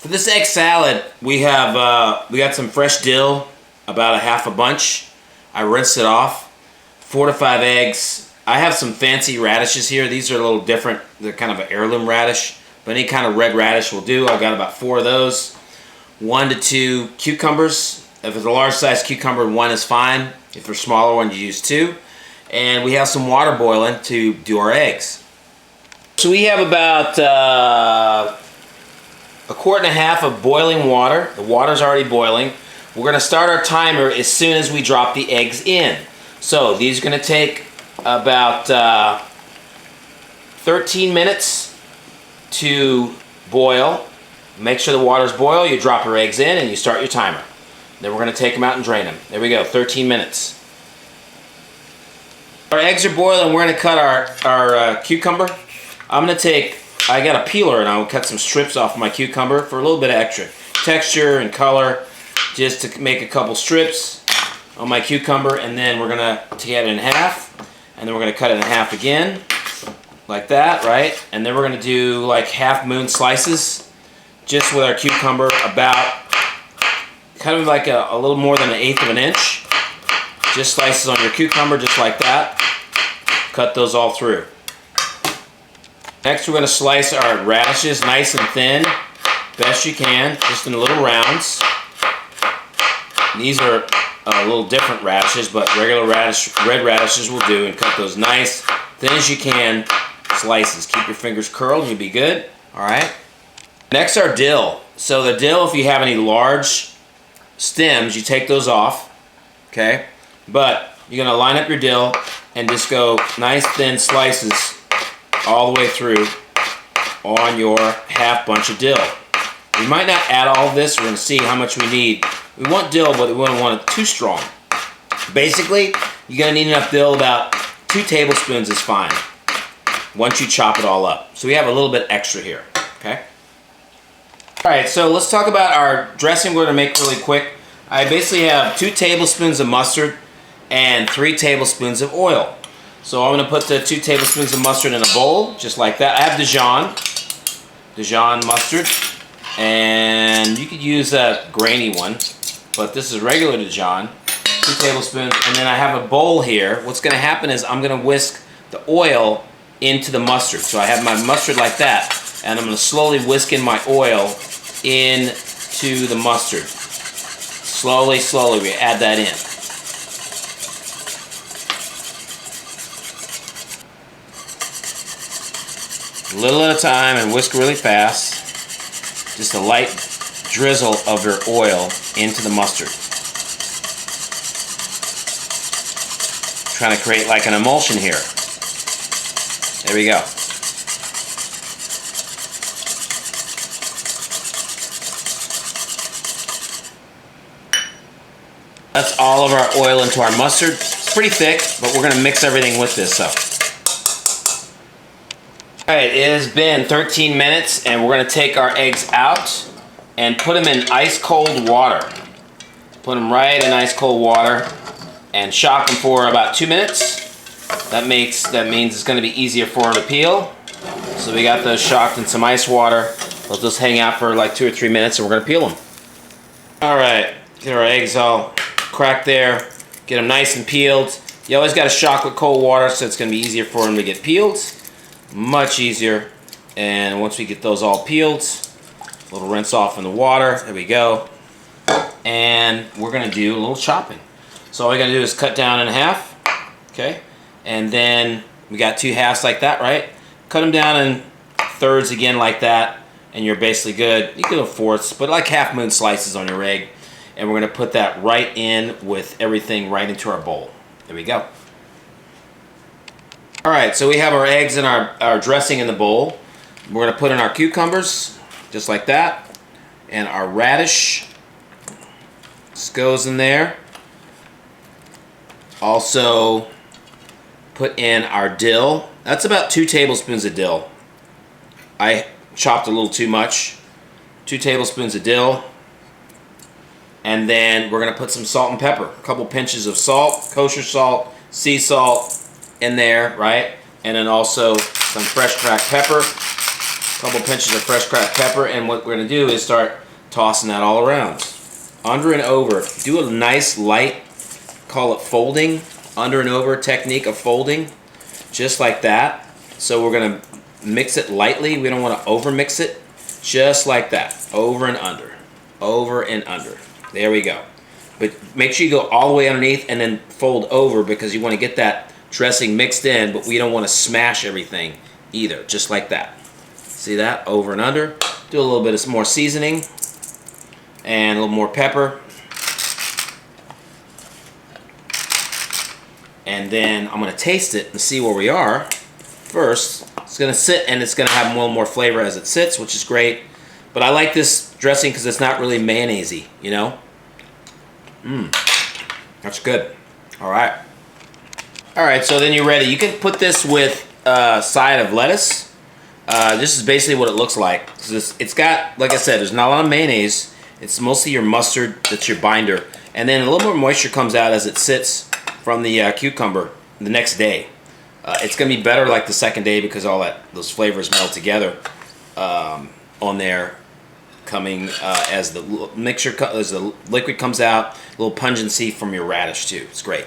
For this egg salad, we got some fresh dill, about a half a bunch. I rinsed it off. 4 to 5 eggs. I have some fancy radishes here. These are a little different. They're kind of an heirloom radish, but any kind of red radish will do. I've got about 4 of those. 1 to 2 cucumbers. If it's a large size cucumber, 1 is fine. If they're smaller ones, you use 2. And we have some water boiling to do our eggs. So we have about 1.5 quarts of boiling water. The water's already boiling. We're going to start our timer as soon as we drop the eggs in. So these are going to take about 13 minutes to boil. Make sure the water's boiled. You drop your eggs in and you start your timer. Then we're going to take them out and drain them. There we go, 13 minutes. Our eggs are boiling. We're going to cut our cucumber. I got a peeler and I'll cut some strips off my cucumber for a little bit of extra texture and color, just to make a couple strips on my cucumber, and then we're going to cut it in half, and then we're going to cut it in half again, like that, right? And then we're going to do like half-moon slices, just with our cucumber, about kind of like a little more than 1/8 of an inch. Just slices on your cucumber, just like that. Cut those all through. Next, we're going to slice our radishes nice and thin, best you can, just in little rounds. And these are a little different radishes, but regular red radishes will do, and cut those nice, thin as you can, slices. Keep your fingers curled and you'll be good. All right. Next, our dill. So the dill, if you have any large stems, you take those off, okay? But you're going to line up your dill and just go nice thin slices all the way through on your half bunch of dill. We might not add all of this. We're going to see how much we need. We want dill, but we wouldn't want it too strong. Basically, you're going to need enough dill. About 2 tablespoons is fine once you chop it all up. So we have a little bit extra here, okay? All right, so let's talk about our dressing we're going to make really quick. I basically have 2 tablespoons of mustard and 3 tablespoons of oil. So I'm going to put the 2 tablespoons of mustard in a bowl, just like that. I have Dijon mustard, and you could use a grainy one, but this is regular Dijon. 2 tablespoons, and then I have a bowl here. What's going to happen is I'm going to whisk the oil into the mustard. So I have my mustard like that, and I'm going to slowly whisk in my oil into the mustard. Slowly, slowly, we add that in. A little at a time, and whisk really fast. Just a light drizzle of your oil into the mustard. Trying to create like an emulsion here. There we go. That's all of our oil into our mustard. It's pretty thick, but we're going to mix everything with this. Alright, it has been 13 minutes, and we're going to take our eggs out and put them in ice cold water. Put them right in ice cold water and shock them for about 2 minutes. That means it's going to be easier for them to peel. So we got those shocked in some ice water. Let those hang out for like 2 or 3 minutes, and we're going to peel them. Alright, get our eggs all cracked there. Get them nice and peeled. You always got to shock with cold water, so it's going to be easier for them to get peeled. Much easier. And once we get those all peeled, a little rinse off in the water. There we go. And we're going to do a little chopping. So all we got to do is cut down in half. Okay. And then we got 2 halves like that, right? Cut them down in thirds again like that, and you're basically good. You can go fourths, but like half-moon slices on your egg. And we're going to put that right in with everything right into our bowl. There we go. Alright, so we have our eggs and our dressing in the bowl. We're going to put in our cucumbers, just like that. And our radish. This goes in there. Also put in our dill. That's about 2 tablespoons of dill. I chopped a little too much. 2 tablespoons of dill. And then we're going to put some salt and pepper. A couple pinches of salt, kosher salt, sea salt in there, right? And then also some fresh cracked pepper. couple pinches of fresh cracked pepper, and what we're gonna do is start tossing that all around. Under and over. Do a nice light, call it folding, under and over technique of folding, just like that. So we're gonna mix it lightly. We don't wanna over mix it, just like that, over and under, over and under. There we go. But make sure you go all the way underneath and then fold over, because you wanna get that dressing mixed in, but we don't wanna smash everything either, just like that. See that, over and under. Do a little bit of more seasoning and a little more pepper. And then I'm gonna taste it and see where we are. First, it's gonna sit and it's gonna have more and more flavor as it sits, which is great. But I like this dressing because it's not really mayonnaise-y, you know? That's good. All right. All right, so then you're ready. You can put this with a side of lettuce. This is basically what it looks like. It's got, like I said, there's not a lot of mayonnaise. It's mostly your mustard that's your binder. And then a little more moisture comes out as it sits from the cucumber the next day. It's going to be better like the second day because all those flavors melt together on there, coming as the mixture, as the liquid comes out, a little pungency from your radish too. It's great.